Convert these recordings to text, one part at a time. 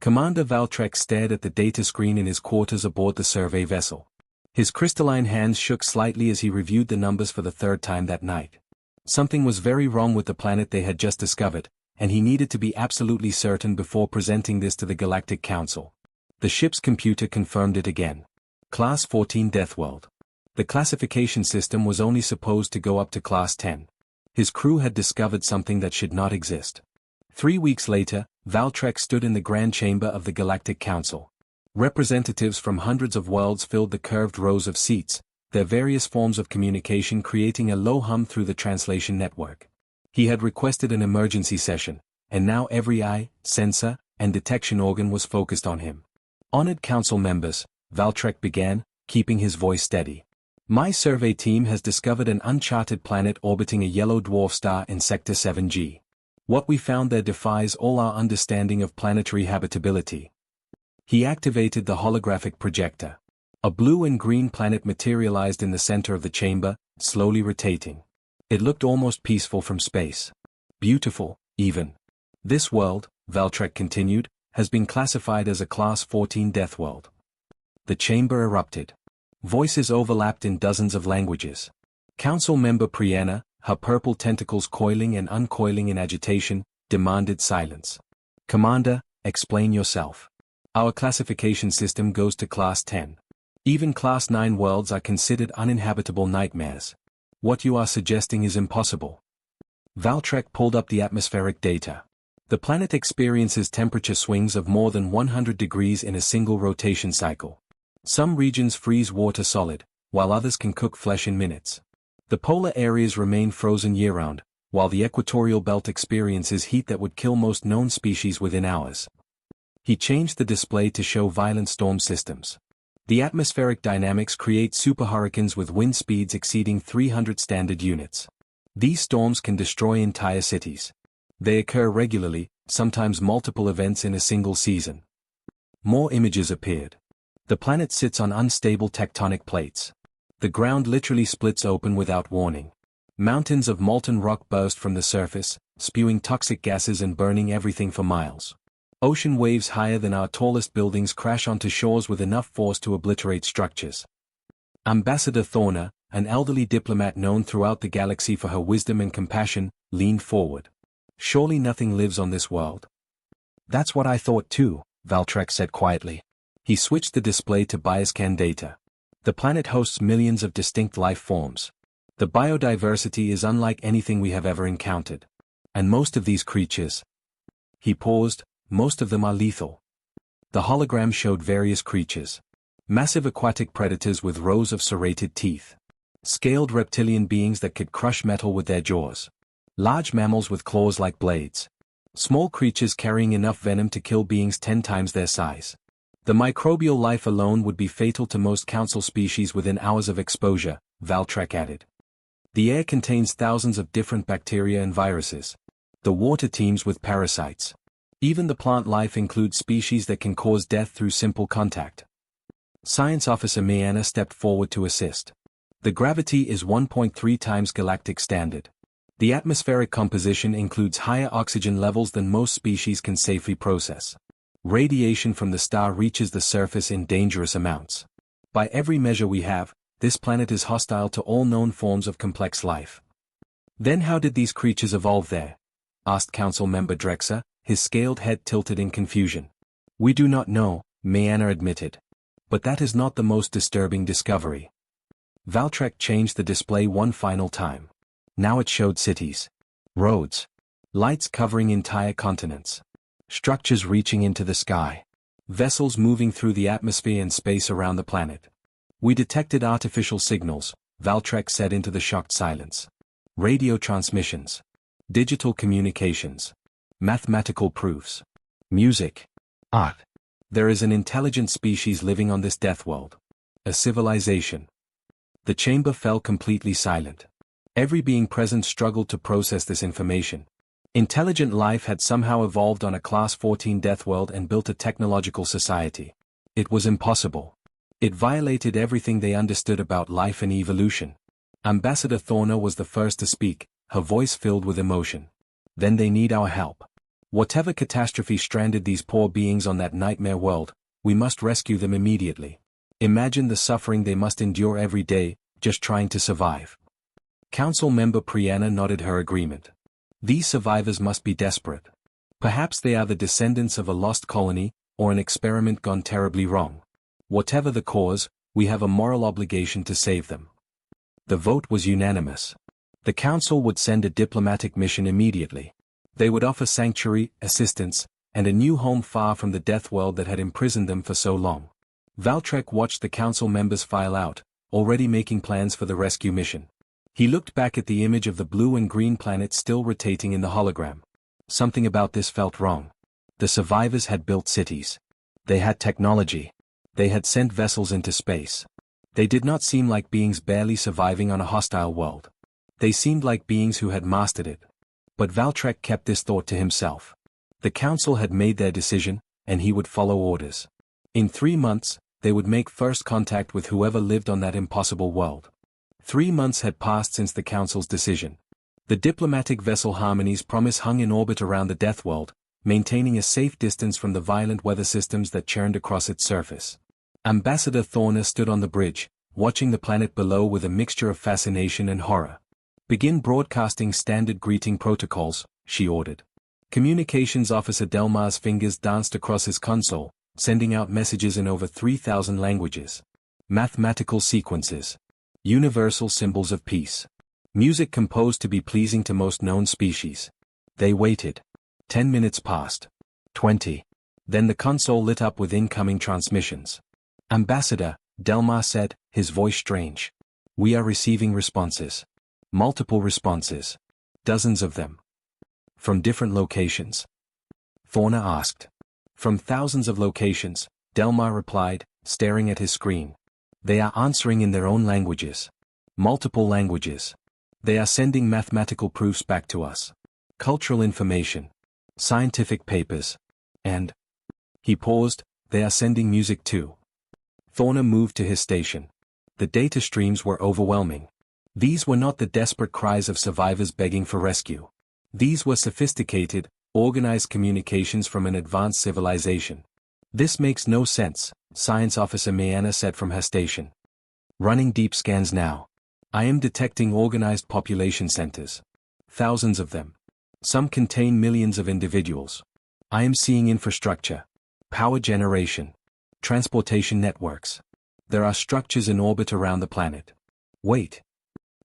Commander Valtrek stared at the data screen in his quarters aboard the survey vessel. His crystalline hands shook slightly as he reviewed the numbers for the third time that night. Something was very wrong with the planet they had just discovered, and he needed to be absolutely certain before presenting this to the Galactic Council. The ship's computer confirmed it again. Class 14 Deathworld. The classification system was only supposed to go up to Class 10. His crew had discovered something that should not exist. 3 weeks later, Valtrek stood in the Grand Chamber of the Galactic Council. Representatives from hundreds of worlds filled the curved rows of seats, their various forms of communication creating a low hum through the translation network. He had requested an emergency session, and now every eye, sensor, and detection organ was focused on him. Honored council members, Valtrek began, keeping his voice steady. My survey team has discovered an uncharted planet orbiting a yellow dwarf star in Sector 7G. What we found there defies all our understanding of planetary habitability. He activated the holographic projector. A blue and green planet materialized in the center of the chamber, slowly rotating. It looked almost peaceful from space. Beautiful, even. This world, Valtrek continued, has been classified as a Class 14 Deathworld. The chamber erupted. Voices overlapped in dozens of languages. Council member Priyanna, her purple tentacles coiling and uncoiling in agitation, demanded silence. Commander, explain yourself. Our classification system goes to Class 10. Even Class 9 worlds are considered uninhabitable nightmares. What you are suggesting is impossible. Valtrek pulled up the atmospheric data. The planet experiences temperature swings of more than 100 degrees in a single rotation cycle. Some regions freeze water solid, while others can cook flesh in minutes. The polar areas remain frozen year-round, while the equatorial belt experiences heat that would kill most known species within hours. He changed the display to show violent storm systems. The atmospheric dynamics create superhurricanes with wind speeds exceeding 300 standard units. These storms can destroy entire cities. They occur regularly, sometimes multiple events in a single season. More images appeared. The planet sits on unstable tectonic plates. The ground literally splits open without warning. Mountains of molten rock burst from the surface, spewing toxic gases and burning everything for miles. Ocean waves higher than our tallest buildings crash onto shores with enough force to obliterate structures. Ambassador Thorner, an elderly diplomat known throughout the galaxy for her wisdom and compassion, leaned forward. Surely nothing lives on this world. That's what I thought too, Valtrek said quietly. He switched the display to bioscan data. The planet hosts millions of distinct life forms. The biodiversity is unlike anything we have ever encountered. And most of these creatures. He paused, most of them are lethal. The hologram showed various creatures. Massive aquatic predators with rows of serrated teeth. Scaled reptilian beings that could crush metal with their jaws. Large mammals with claws like blades. Small creatures carrying enough venom to kill beings 10 times their size. The microbial life alone would be fatal to most council species within hours of exposure, Valtrek added. The air contains thousands of different bacteria and viruses. The water teems with parasites. Even the plant life includes species that can cause death through simple contact. Science Officer Mianna stepped forward to assist. The gravity is 1.3 times galactic standard. The atmospheric composition includes higher oxygen levels than most species can safely process. Radiation from the star reaches the surface in dangerous amounts. By every measure we have, this planet is hostile to all known forms of complex life. Then how did these creatures evolve there? Asked Council Member Drexer, his scaled head tilted in confusion. We do not know, Mianna admitted. But that is not the most disturbing discovery. Valtrek changed the display one final time. Now it showed cities. Roads. Lights covering entire continents. Structures reaching into the sky. Vessels moving through the atmosphere and space around the planet. We detected artificial signals, Valtrek said into the shocked silence. Radio transmissions. Digital communications. Mathematical proofs. Music. Art. There is an intelligent species living on this death world. A civilization. The chamber fell completely silent. Every being present struggled to process this information. Intelligent life had somehow evolved on a Class 14 Deathworld and built a technological society. It was impossible. It violated everything they understood about life and evolution. Ambassador Thorner was the first to speak, her voice filled with emotion. Then they need our help. Whatever catastrophe stranded these poor beings on that nightmare world, we must rescue them immediately. Imagine the suffering they must endure every day, just trying to survive. Council member Priyanna nodded her agreement. These survivors must be desperate. Perhaps they are the descendants of a lost colony, or an experiment gone terribly wrong. Whatever the cause, we have a moral obligation to save them. The vote was unanimous. The council would send a diplomatic mission immediately. They would offer sanctuary, assistance, and a new home far from the Deathworld that had imprisoned them for so long. Valtrek watched the council members file out, already making plans for the rescue mission. He looked back at the image of the blue and green planet still rotating in the hologram. Something about this felt wrong. The survivors had built cities. They had technology. They had sent vessels into space. They did not seem like beings barely surviving on a hostile world. They seemed like beings who had mastered it. But Valtrek kept this thought to himself. The council had made their decision, and he would follow orders. In 3 months, they would make first contact with whoever lived on that impossible world. 3 months had passed since the council's decision. The diplomatic vessel Harmony's Promise hung in orbit around the Deathworld, maintaining a safe distance from the violent weather systems that churned across its surface. Ambassador Thorna stood on the bridge, watching the planet below with a mixture of fascination and horror. "Begin broadcasting standard greeting protocols," she ordered. Communications Officer Delmar's fingers danced across his console, sending out messages in over 3,000 languages. Mathematical sequences. Universal symbols of peace. Music composed to be pleasing to most known species. They waited. 10 minutes passed. 20. Then the console lit up with incoming transmissions. "Ambassador," Delmar said, his voice strange. "We are receiving responses. Multiple responses. Dozens of them." "From different locations?" Thorna asked. "From thousands of locations," Delmar replied, staring at his screen. "They are answering in their own languages. Multiple languages. They are sending mathematical proofs back to us. Cultural information. Scientific papers. And..." He paused, "They are sending music too." Thorna moved to his station. The data streams were overwhelming. These were not the desperate cries of survivors begging for rescue. These were sophisticated, organized communications from an advanced civilization. "This makes no sense," Science Officer Mayana said from her station. "Running deep scans now. I am detecting organized population centers. Thousands of them. Some contain millions of individuals. I am seeing infrastructure. Power generation. Transportation networks. There are structures in orbit around the planet. Wait."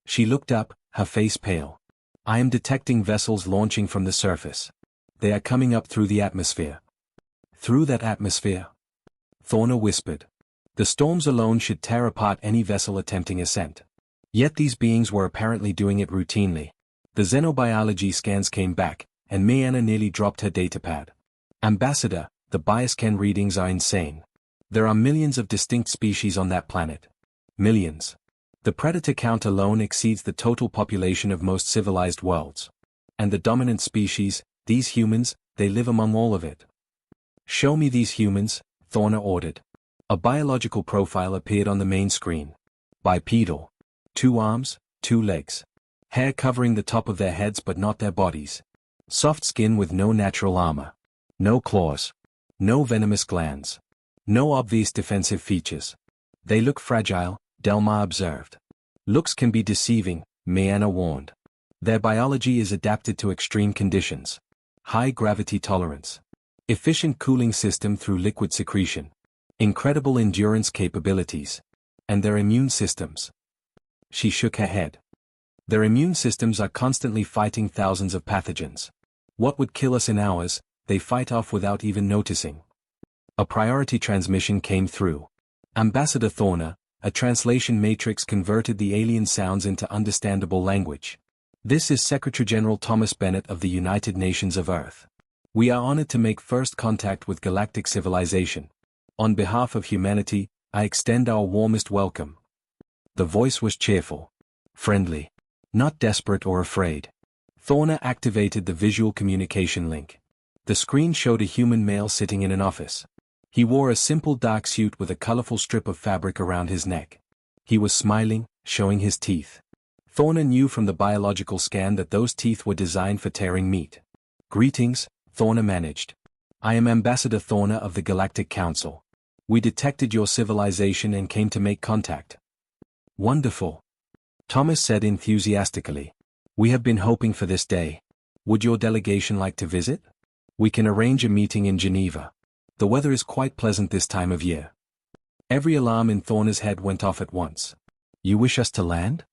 She looked up, her face pale. "I am detecting vessels launching from the surface. They are coming up through the atmosphere." "Through that atmosphere?" Thorna whispered. "The storms alone should tear apart any vessel attempting ascent. Yet these beings were apparently doing it routinely." The xenobiology scans came back, and Mayana nearly dropped her datapad. "Ambassador, the bioscan readings are insane. There are millions of distinct species on that planet. Millions. The predator count alone exceeds the total population of most civilized worlds. And the dominant species, these humans, they live among all of it." "Show me these humans," Thorna ordered. A biological profile appeared on the main screen. Bipedal. 2 arms, 2 legs. Hair covering the top of their heads but not their bodies. Soft skin with no natural armor. No claws. No venomous glands. No obvious defensive features. "They look fragile," Delmar observed. "Looks can be deceiving," Mayana warned. "Their biology is adapted to extreme conditions. High gravity tolerance. Efficient cooling system through liquid secretion. Incredible endurance capabilities. And their immune systems." She shook her head. "Their immune systems are constantly fighting thousands of pathogens. What would kill us in hours, they fight off without even noticing." A priority transmission came through. "Ambassador Thorna, a translation matrix converted the alien sounds into understandable language. This is Secretary General Thomas Bennett of the United Nations of Earth. We are honored to make first contact with galactic civilization. On behalf of humanity, I extend our warmest welcome." The voice was cheerful. Friendly. Not desperate or afraid. Thorna activated the visual communication link. The screen showed a human male sitting in an office. He wore a simple dark suit with a colorful strip of fabric around his neck. He was smiling, showing his teeth. Thorna knew from the biological scan that those teeth were designed for tearing meat. "Greetings," Thorna managed. I am Ambassador Thorna of the Galactic Council. We detected your civilization and came to make contact. Wonderful. Thomas said enthusiastically. We have been hoping for this day. Would your delegation like to visit? We can arrange a meeting in Geneva. The weather is quite pleasant this time of year. Every alarm in Thorna's head went off at once. You wish us to land?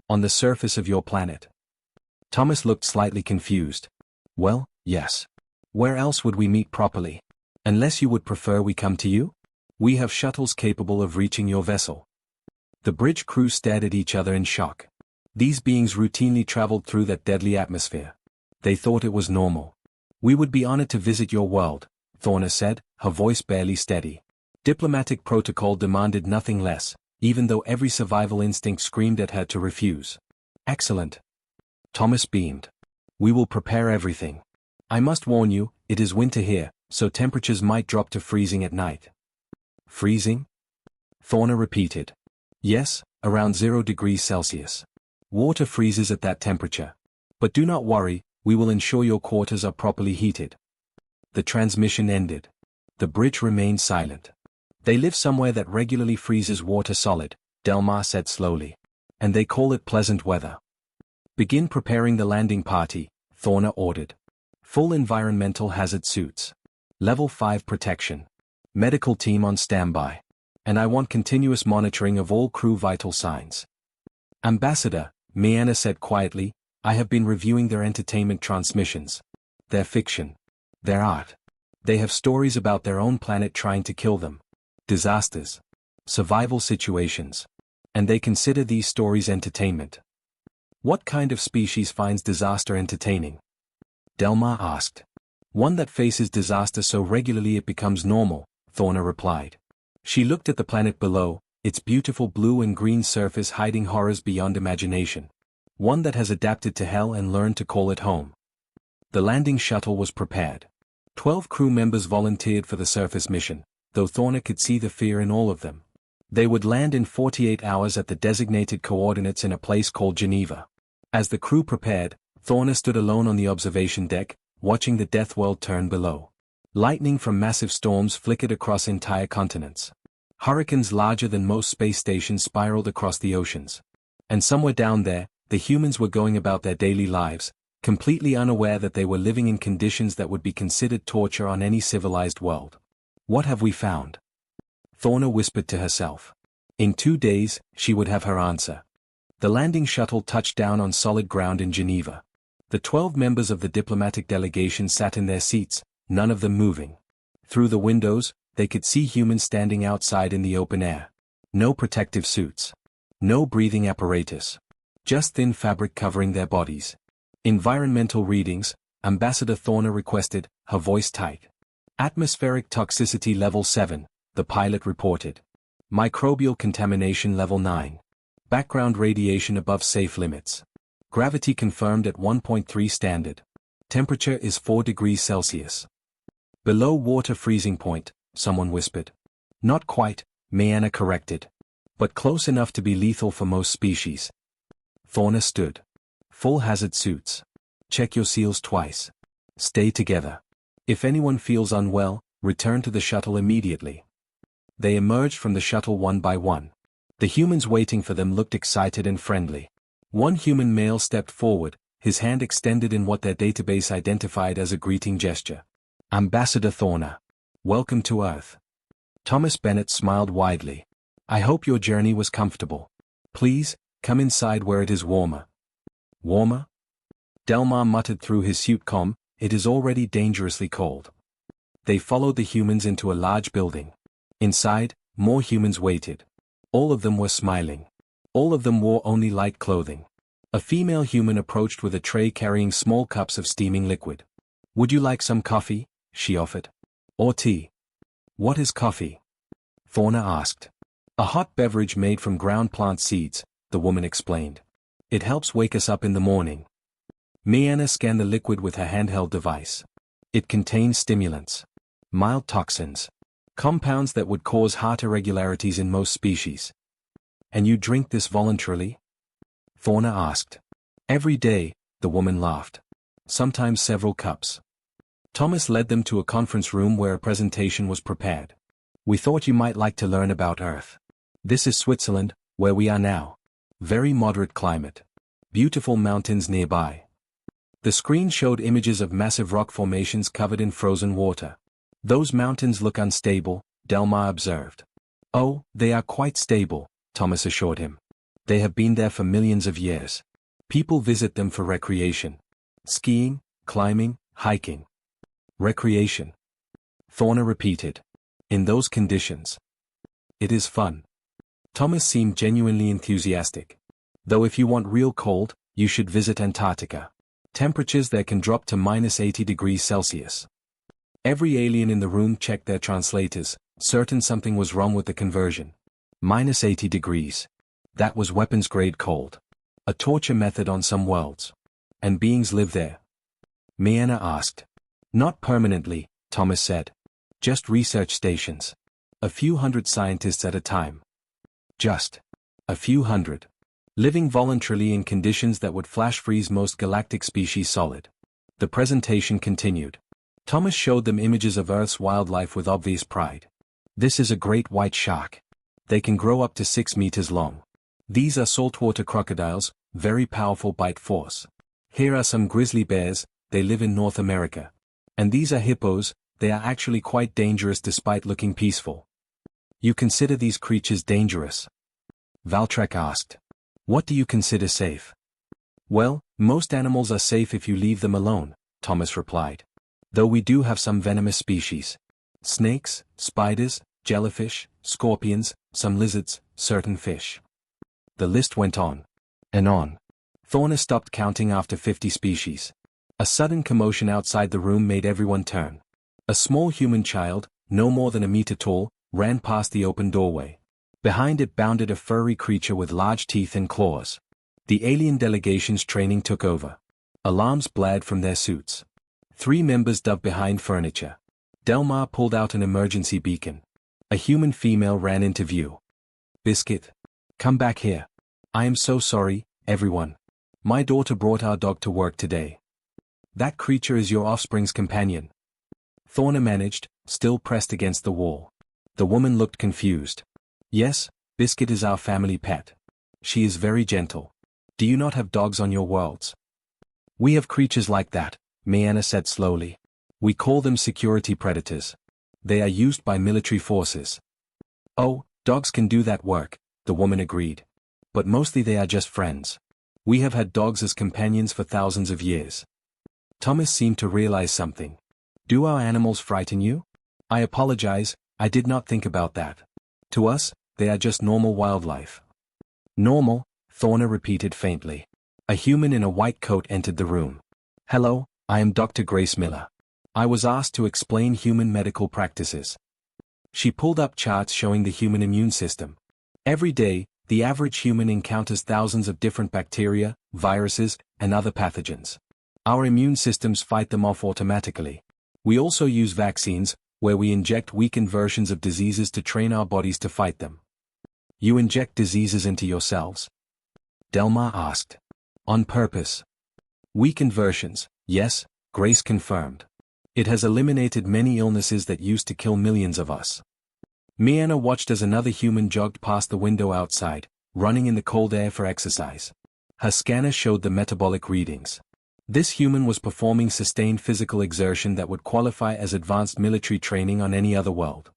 On the surface of your planet? Thomas looked slightly confused. Well, yes. Where else would we meet properly? Unless you would prefer we come to you? We have shuttles capable of reaching your vessel. The bridge crew stared at each other in shock. These beings routinely traveled through that deadly atmosphere. They thought it was normal. We would be honored to visit your world, Thorna said, her voice barely steady. Diplomatic protocol demanded nothing less, even though every survival instinct screamed at her to refuse. Excellent. Thomas beamed. We will prepare everything. I must warn you, it is winter here, so temperatures might drop to freezing at night. Freezing? Thorna repeated. Yes, around 0 degrees Celsius. Water freezes at that temperature. But do not worry, we will ensure your quarters are properly heated. The transmission ended. The bridge remained silent. They live somewhere that regularly freezes water solid, Delmar said slowly. And they call it pleasant weather. Begin preparing the landing party, Thorna ordered. Full environmental hazard suits. Level 5 protection. Medical team on standby. And I want continuous monitoring of all crew vital signs. Ambassador, Miana said quietly, I have been reviewing their entertainment transmissions. Their fiction. Their art. They have stories about their own planet trying to kill them. Disasters. Survival situations. And they consider these stories entertainment. What kind of species finds disaster entertaining? Delmar asked. One that faces disaster so regularly it becomes normal, Thorna replied. She looked at the planet below, its beautiful blue and green surface hiding horrors beyond imagination. One that has adapted to hell and learned to call it home. The landing shuttle was prepared. 12 crew members volunteered for the surface mission, though Thorna could see the fear in all of them. They would land in 48 hours at the designated coordinates in a place called Geneva. As the crew prepared, Thorna stood alone on the observation deck, watching the Deathworld turn below. Lightning from massive storms flickered across entire continents. Hurricanes larger than most space stations spiraled across the oceans. And somewhere down there, the humans were going about their daily lives, completely unaware that they were living in conditions that would be considered torture on any civilized world. What have we found? Thorna whispered to herself. In 2 days, she would have her answer. The landing shuttle touched down on solid ground in Geneva. The 12 members of the diplomatic delegation sat in their seats, none of them moving. Through the windows, they could see humans standing outside in the open air. No protective suits. No breathing apparatus. Just thin fabric covering their bodies. Environmental readings, Ambassador Thorna requested, her voice tight. Atmospheric toxicity level 7, the pilot reported. Microbial contamination level 9. Background radiation above safe limits. Gravity confirmed at 1.3 standard. Temperature is 4 degrees Celsius. Below water freezing point, someone whispered. Not quite, Miana corrected. But close enough to be lethal for most species. Thorna stood. Full hazard suits. Check your seals twice. Stay together. If anyone feels unwell, return to the shuttle immediately. They emerged from the shuttle one by one. The humans waiting for them looked excited and friendly. One human male stepped forward, his hand extended in what their database identified as a greeting gesture. Ambassador Thorna. Welcome to Earth. Thomas Bennett smiled widely. I hope your journey was comfortable. Please, come inside where it is warmer. Warmer? Delmar muttered through his suit comm, it is already dangerously cold. They followed the humans into a large building. Inside, more humans waited. All of them were smiling. All of them wore only light clothing. A female human approached with a tray carrying small cups of steaming liquid. Would you like some coffee? She offered. Or tea? What is coffee? Thorna asked. A hot beverage made from ground plant seeds, the woman explained. It helps wake us up in the morning. Miana scanned the liquid with her handheld device. It contained stimulants. Mild toxins. Compounds that would cause heart irregularities in most species. And you drink this voluntarily? Thorna asked. Every day, the woman laughed. Sometimes several cups. Thomas led them to a conference room where a presentation was prepared. We thought you might like to learn about Earth. This is Switzerland, where we are now. Very moderate climate. Beautiful mountains nearby. The screen showed images of massive rock formations covered in frozen water. Those mountains look unstable, Delmar observed. Oh, they are quite stable, Thomas assured him. They have been there for millions of years. People visit them for recreation. Skiing, climbing, hiking. Recreation. Thorner repeated. In those conditions. It is fun. Thomas seemed genuinely enthusiastic. Though if you want real cold, you should visit Antarctica. Temperatures there can drop to -80 degrees Celsius. Every alien in the room checked their translators, certain something was wrong with the conversion. -80 degrees. That was weapons-grade cold. A torture method on some worlds. And beings live there? Miana asked. Not permanently, Thomas said. Just research stations. A few hundred scientists at a time. Just. A few hundred. Living voluntarily in conditions that would flash freeze most galactic species solid. The presentation continued. Thomas showed them images of Earth's wildlife with obvious pride. This is a great white shark. They can grow up to 6 meters long. These are saltwater crocodiles, very powerful bite force. Here are some grizzly bears, they live in North America. And these are hippos, they are actually quite dangerous despite looking peaceful. You consider these creatures dangerous? Valtrek asked. What do you consider safe? Well, most animals are safe if you leave them alone, Thomas replied. Though we do have some venomous species. Snakes, spiders, jellyfish, scorpions, some lizards, certain fish. The list went on. And on. Thorner stopped counting after 50 species. A sudden commotion outside the room made everyone turn. A small human child, no more than a meter tall, ran past the open doorway. Behind it bounded a furry creature with large teeth and claws. The alien delegation's training took over. Alarms blared from their suits. 3 members dove behind furniture. Delmar pulled out an emergency beacon. A human female ran into view. Biscuit. Come back here. I am so sorry, everyone. My daughter brought our dog to work today. That creature is your offspring's companion. Thorner managed, still pressed against the wall. The woman looked confused. Yes, Biscuit is our family pet. She is very gentle. Do you not have dogs on your worlds? We have creatures like that, Miana said slowly. We call them security predators. They are used by military forces. Oh, dogs can do that work, the woman agreed. But mostly they are just friends. We have had dogs as companions for thousands of years. Thomas seemed to realize something. Do our animals frighten you? I apologize, I did not think about that. To us, they are just normal wildlife. Normal, Thorner repeated faintly. A human in a white coat entered the room. Hello, I am Dr. Grace Miller. I was asked to explain human medical practices. She pulled up charts showing the human immune system. Every day, the average human encounters thousands of different bacteria, viruses, and other pathogens. Our immune systems fight them off automatically. We also use vaccines, where we inject weakened versions of diseases to train our bodies to fight them. You inject diseases into yourselves? Delmar asked. On purpose. Weakened versions, yes, Grace confirmed. It has eliminated many illnesses that used to kill millions of us. Miana watched as another human jogged past the window outside, running in the cold air for exercise. Her scanner showed the metabolic readings. This human was performing sustained physical exertion that would qualify as advanced military training on any other world.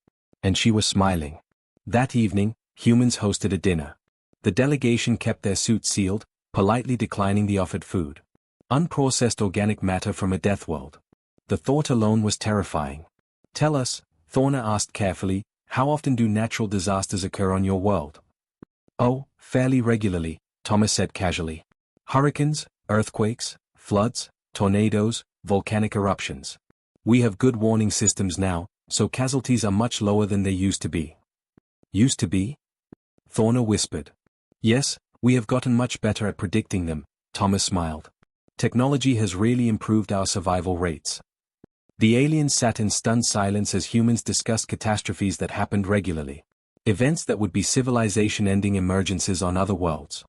And she was smiling. That evening, humans hosted a dinner. The delegation kept their suits sealed, politely declining the offered food. Unprocessed organic matter from a Deathworld. The thought alone was terrifying. Tell us, Thorner asked carefully, how often do natural disasters occur on your world? Oh, fairly regularly, Thomas said casually. Hurricanes, earthquakes, floods, tornadoes, volcanic eruptions. We have good warning systems now, so casualties are much lower than they used to be. Used to be? Thorner whispered. Yes, we have gotten much better at predicting them, Thomas smiled. Technology has really improved our survival rates. The aliens sat in stunned silence as humans discussed catastrophes that happened regularly. Events that would be civilization-ending emergencies on other worlds.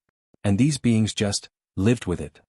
And these beings just lived with it.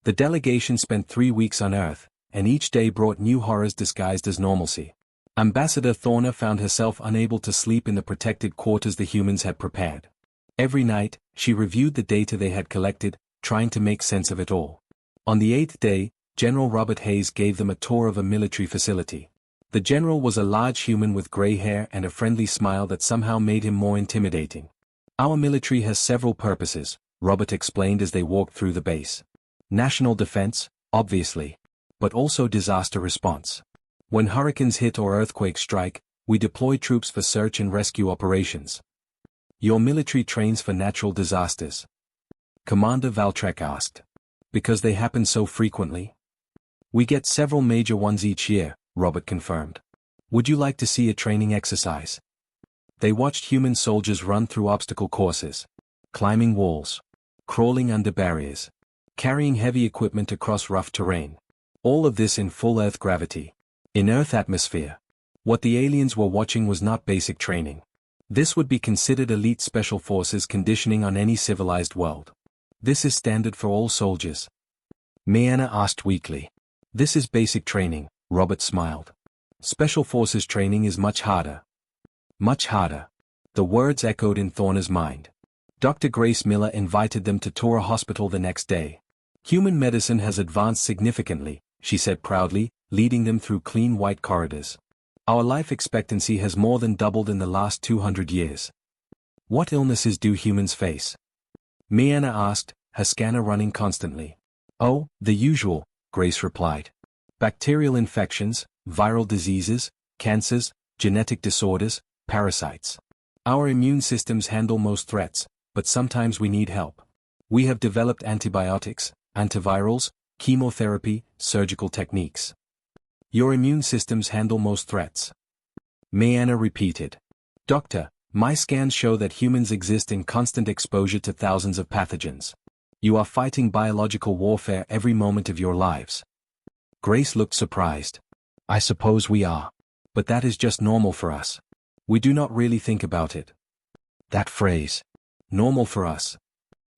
The delegation spent 3 weeks on Earth, and each day brought new horrors disguised as normalcy. Ambassador Thorna found herself unable to sleep in the protected quarters the humans had prepared. Every night, she reviewed the data they had collected, trying to make sense of it all. On the 8th day, General Robert Hayes gave them a tour of a military facility. The general was a large human with gray hair and a friendly smile that somehow made him more intimidating. Our military has several purposes, Robert explained as they walked through the base. National defense, obviously. But also disaster response. When hurricanes hit or earthquakes strike, we deploy troops for search and rescue operations. Your military trains for natural disasters? Commander Valtrek asked. Because they happen so frequently? We get several major ones each year, Robert confirmed. Would you like to see a training exercise? They watched human soldiers run through obstacle courses, climbing walls, crawling under barriers, carrying heavy equipment across rough terrain. All of this in full Earth gravity. In Earth atmosphere. What the aliens were watching was not basic training. This would be considered elite special forces conditioning on any civilized world. This is standard for all soldiers. Mianna asked weakly. This is basic training, Robert smiled. Special forces training is much harder. Much harder. The words echoed in Thorna's mind. Dr. Grace Miller invited them to tour a hospital the next day. Human medicine has advanced significantly, she said proudly, leading them through clean white corridors. Our life expectancy has more than doubled in the last 200 years. What illnesses do humans face? Mianna asked, her scanner running constantly. Oh, the usual, Grace replied. Bacterial infections, viral diseases, cancers, genetic disorders, parasites. Our immune systems handle most threats, but sometimes we need help. We have developed antibiotics, antivirals, chemotherapy, surgical techniques. Your immune systems handle most threats. Mianna repeated. Doctor, my scans show that humans exist in constant exposure to thousands of pathogens. You are fighting biological warfare every moment of your lives. Grace looked surprised. I suppose we are. But that is just normal for us. We do not really think about it. That phrase. Normal for us.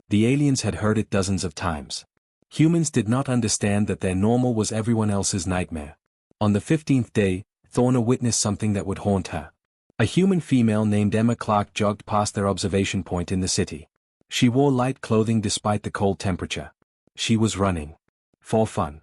The aliens had heard it dozens of times. Humans did not understand that their normal was everyone else's nightmare. On the 15th day, Thorna witnessed something that would haunt her. A human female named Emma Clark jogged past their observation point in the city. She wore light clothing despite the cold temperature. She was running. For fun.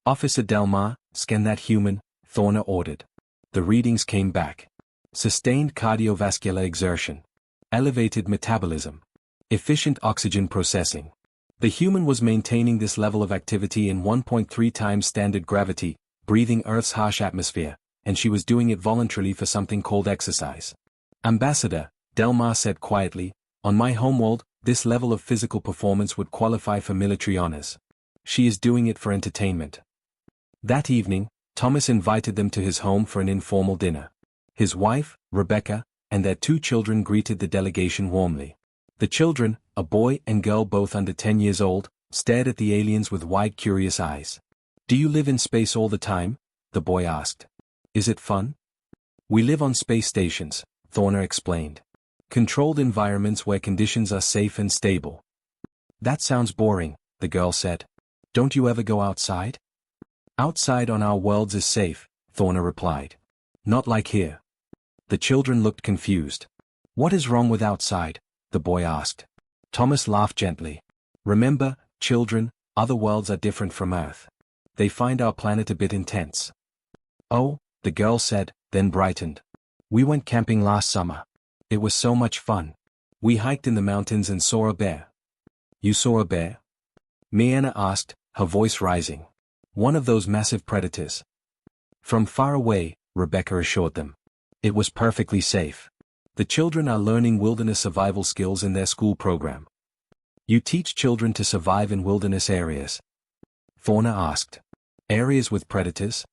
Officer Delmar, scan that human, Thorna ordered. The readings came back. Sustained cardiovascular exertion. Elevated metabolism. Efficient oxygen processing. The human was maintaining this level of activity in 1.3 times standard gravity, breathing Earth's harsh atmosphere, and she was doing it voluntarily for something called exercise. Ambassador, Delmar said quietly, on my homeworld, this level of physical performance would qualify for military honors. She is doing it for entertainment. That evening, Thomas invited them to his home for an informal dinner. His wife, Rebecca, and their 2 children greeted the delegation warmly. The children, a boy and girl both under 10 years old, stared at the aliens with wide curious eyes. Do you live in space all the time? The boy asked. Is it fun? We live on space stations, Thorna explained. Controlled environments where conditions are safe and stable. That sounds boring, the girl said. Don't you ever go outside? Outside on our worlds is safe, Thorna replied. Not like here. The children looked confused. What is wrong with outside? The boy asked. Thomas laughed gently. Remember, children, other worlds are different from Earth. They find our planet a bit intense. Oh, the girl said, then brightened. We went camping last summer. It was so much fun. We hiked in the mountains and saw a bear. You saw a bear? Mianna asked, her voice rising. One of those massive predators. From far away, Rebecca assured them. It was perfectly safe. The children are learning wilderness survival skills in their school program. You teach children to survive in wilderness areas? Thorna asked. Areas with predators?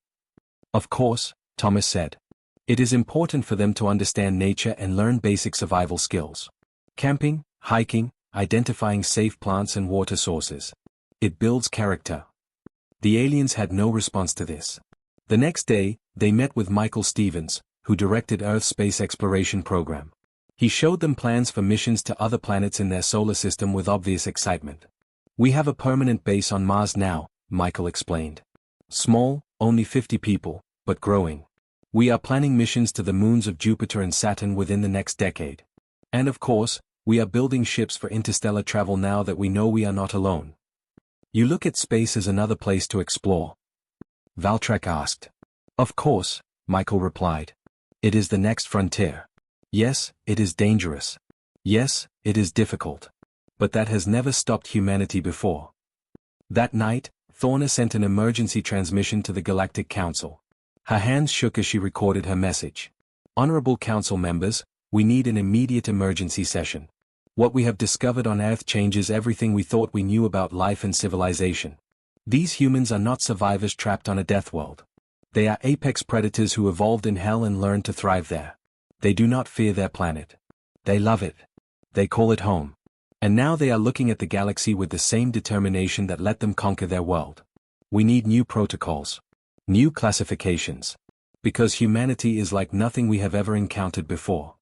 Of course, Thomas said. It is important for them to understand nature and learn basic survival skills. Camping, hiking, identifying safe plants and water sources. It builds character. The aliens had no response to this. The next day, they met with Michael Stevens, who directed Earth's space exploration program. He showed them plans for missions to other planets in their solar system with obvious excitement. We have a permanent base on Mars now, Michael explained. Small, only 50 people, but growing. We are planning missions to the moons of Jupiter and Saturn within the next decade. And of course, we are building ships for interstellar travel now that we know we are not alone. You look at space as another place to explore? Valtrak asked. Of course, Michael replied. It is the next frontier. Yes, it is dangerous. Yes, it is difficult. But that has never stopped humanity before. That night, Thorna sent an emergency transmission to the Galactic Council. Her hands shook as she recorded her message. Honorable Council members, we need an immediate emergency session. What we have discovered on Earth changes everything we thought we knew about life and civilization. These humans are not survivors trapped on a Deathworld. They are apex predators who evolved in hell and learned to thrive there. They do not fear their planet. They love it. They call it home. And now they are looking at the galaxy with the same determination that let them conquer their world. We need new protocols. New classifications. Because humanity is like nothing we have ever encountered before.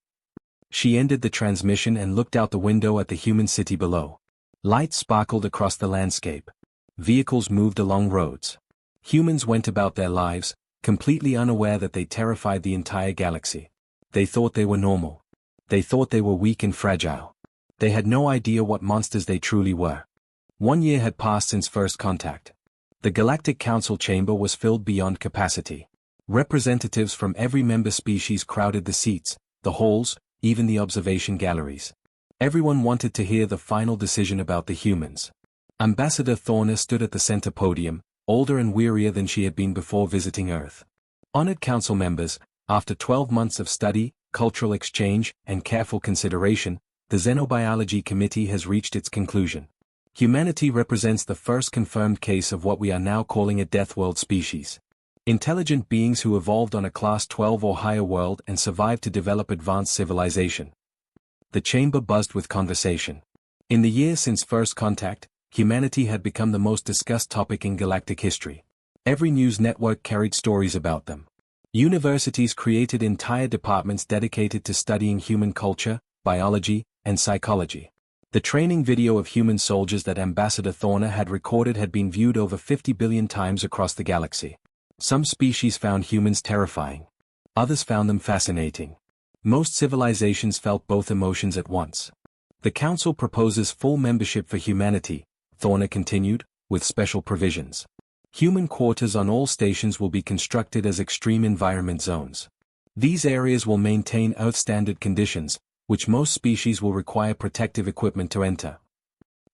She ended the transmission and looked out the window at the human city below. Lights sparkled across the landscape. Vehicles moved along roads. Humans went about their lives, completely unaware that they terrified the entire galaxy. They thought they were normal. They thought they were weak and fragile. They had no idea what monsters they truly were. 1 year had passed since first contact. The Galactic Council chamber was filled beyond capacity. Representatives from every member species crowded the seats, the halls, even the observation galleries. Everyone wanted to hear the final decision about the humans. Ambassador Thorna stood at the center podium, older and wearier than she had been before visiting Earth. Honored council members, after 12 months of study, cultural exchange, and careful consideration, the Xenobiology Committee has reached its conclusion. Humanity represents the first confirmed case of what we are now calling a Deathworld species. Intelligent beings who evolved on a Class 12 or higher world and survived to develop advanced civilization. The chamber buzzed with conversation. In the years since first contact, humanity had become the most discussed topic in galactic history. Every news network carried stories about them. Universities created entire departments dedicated to studying human culture, biology, and psychology. The training video of human soldiers that Ambassador Thorna had recorded had been viewed over 50 billion times across the galaxy. Some species found humans terrifying. Others found them fascinating. Most civilizations felt both emotions at once. The Council proposes full membership for humanity, Thorna continued, with special provisions. Human quarters on all stations will be constructed as extreme environment zones. These areas will maintain Earth standard conditions, which most species will require protective equipment to enter.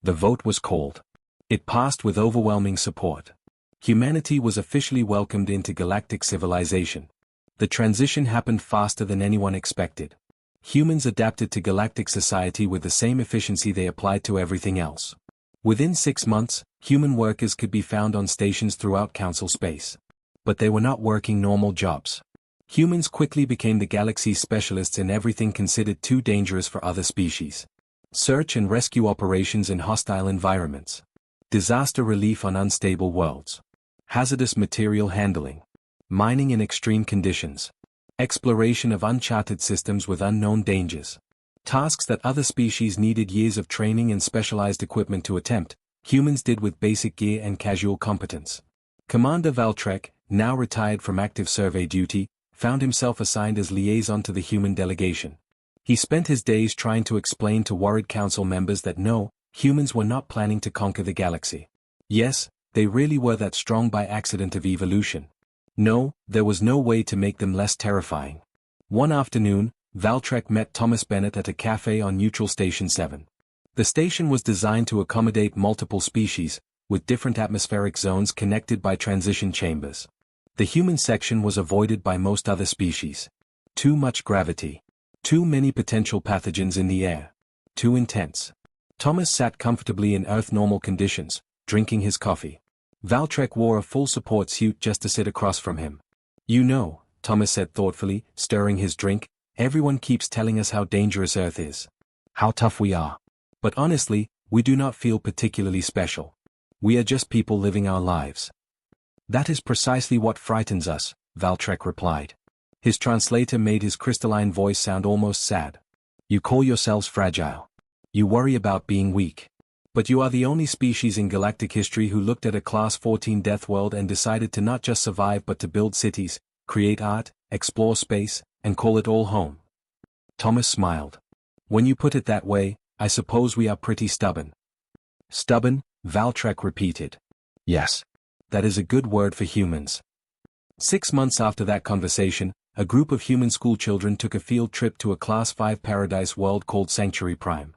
The vote was called. It passed with overwhelming support. Humanity was officially welcomed into galactic civilization. The transition happened faster than anyone expected. Humans adapted to galactic society with the same efficiency they applied to everything else. Within 6 months, human workers could be found on stations throughout Council space. But they were not working normal jobs. Humans quickly became the galaxy's specialists in everything considered too dangerous for other species. Search and rescue operations in hostile environments. Disaster relief on unstable worlds. Hazardous material handling. Mining in extreme conditions. Exploration of uncharted systems with unknown dangers. Tasks that other species needed years of training and specialized equipment to attempt, humans did with basic gear and casual competence. Commander Valtrek, now retired from active survey duty, found himself assigned as liaison to the human delegation. He spent his days trying to explain to worried council members that no, humans were not planning to conquer the galaxy. Yes, they really were that strong by accident of evolution. No, there was no way to make them less terrifying. One afternoon, Valtrek met Thomas Bennett at a cafe on Neutral Station 7. The station was designed to accommodate multiple species, with different atmospheric zones connected by transition chambers. The human section was avoided by most other species. Too much gravity. Too many potential pathogens in the air. Too intense. Thomas sat comfortably in Earth-normal conditions, drinking his coffee. Valtrek wore a full support suit just to sit across from him. You know, Thomas said thoughtfully, stirring his drink, everyone keeps telling us how dangerous Earth is. How tough we are. But honestly, we do not feel particularly special. We are just people living our lives. That is precisely what frightens us, Valtrek replied. His translator made his crystalline voice sound almost sad. You call yourselves fragile. You worry about being weak. But you are the only species in galactic history who looked at a Class 14 Deathworld and decided to not just survive but to build cities, create art, explore space, and call it all home. Thomas smiled. When you put it that way, I suppose we are pretty stubborn. Stubborn, Valtrek repeated. Yes. That is a good word for humans. 6 months after that conversation, a group of human schoolchildren took a field trip to a Class 5 paradise world called Sanctuary Prime.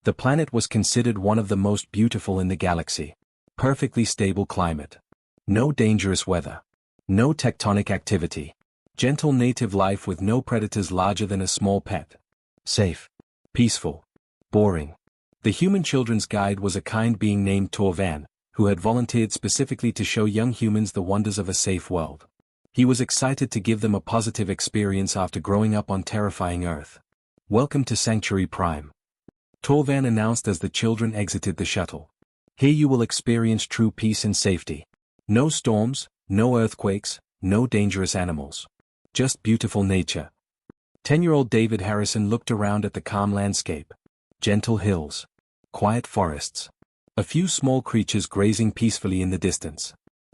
The planet was considered one of the most beautiful in the galaxy. Perfectly stable climate. No dangerous weather. No tectonic activity. Gentle native life with no predators larger than a small pet. Safe. Peaceful. Boring. The human children's guide was a kind being named Torvan, who had volunteered specifically to show young humans the wonders of a safe world. He was excited to give them a positive experience after growing up on terrifying Earth. Welcome to Sanctuary Prime. Torvan announced as the children exited the shuttle. Here you will experience true peace and safety. No storms, no earthquakes, no dangerous animals. Just beautiful nature. 10-year-old David Harrison looked around at the calm landscape. Gentle hills. Quiet forests. A few small creatures grazing peacefully in the distance.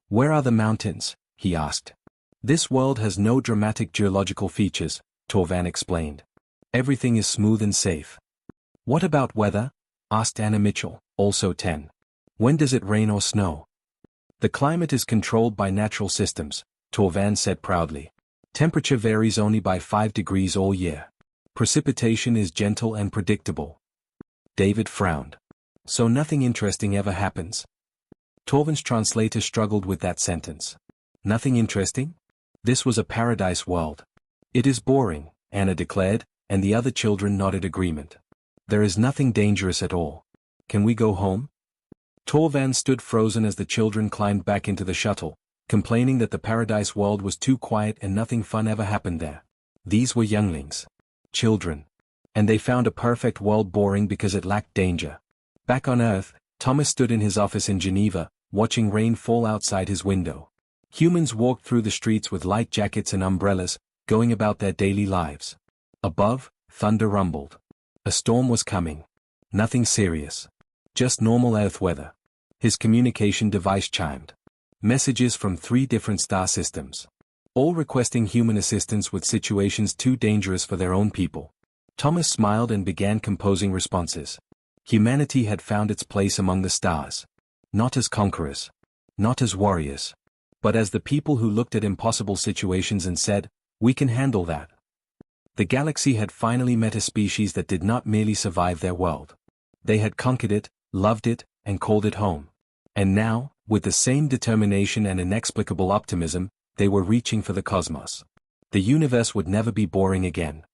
Where are the mountains? He asked. This world has no dramatic geological features, Torvan explained. Everything is smooth and safe. What about weather? Asked Anna Mitchell, also 10. When does it rain or snow? The climate is controlled by natural systems, Torvan said proudly. Temperature varies only by 5 degrees all year. Precipitation is gentle and predictable. David frowned. So nothing interesting ever happens? Torvan's translator struggled with that sentence. Nothing interesting? This was a paradise world. It is boring, Anna declared, and the other children nodded agreement. There is nothing dangerous at all. Can we go home? Torvan stood frozen as the children climbed back into the shuttle, complaining that the paradise world was too quiet and nothing fun ever happened there. These were younglings. Children. And they found a perfect world boring because it lacked danger. Back on Earth, Thomas stood in his office in Geneva, watching rain fall outside his window. Humans walked through the streets with light jackets and umbrellas, going about their daily lives. Above, thunder rumbled. A storm was coming. Nothing serious. Just normal Earth weather. His communication device chimed. Messages from 3 different star systems. All requesting human assistance with situations too dangerous for their own people. Thomas smiled and began composing responses. Humanity had found its place among the stars. Not as conquerors. Not as warriors. But as the people who looked at impossible situations and said, we can handle that. The galaxy had finally met a species that did not merely survive their world. They had conquered it, loved it, and called it home. And now, with the same determination and inexplicable optimism, they were reaching for the cosmos. The universe would never be boring again.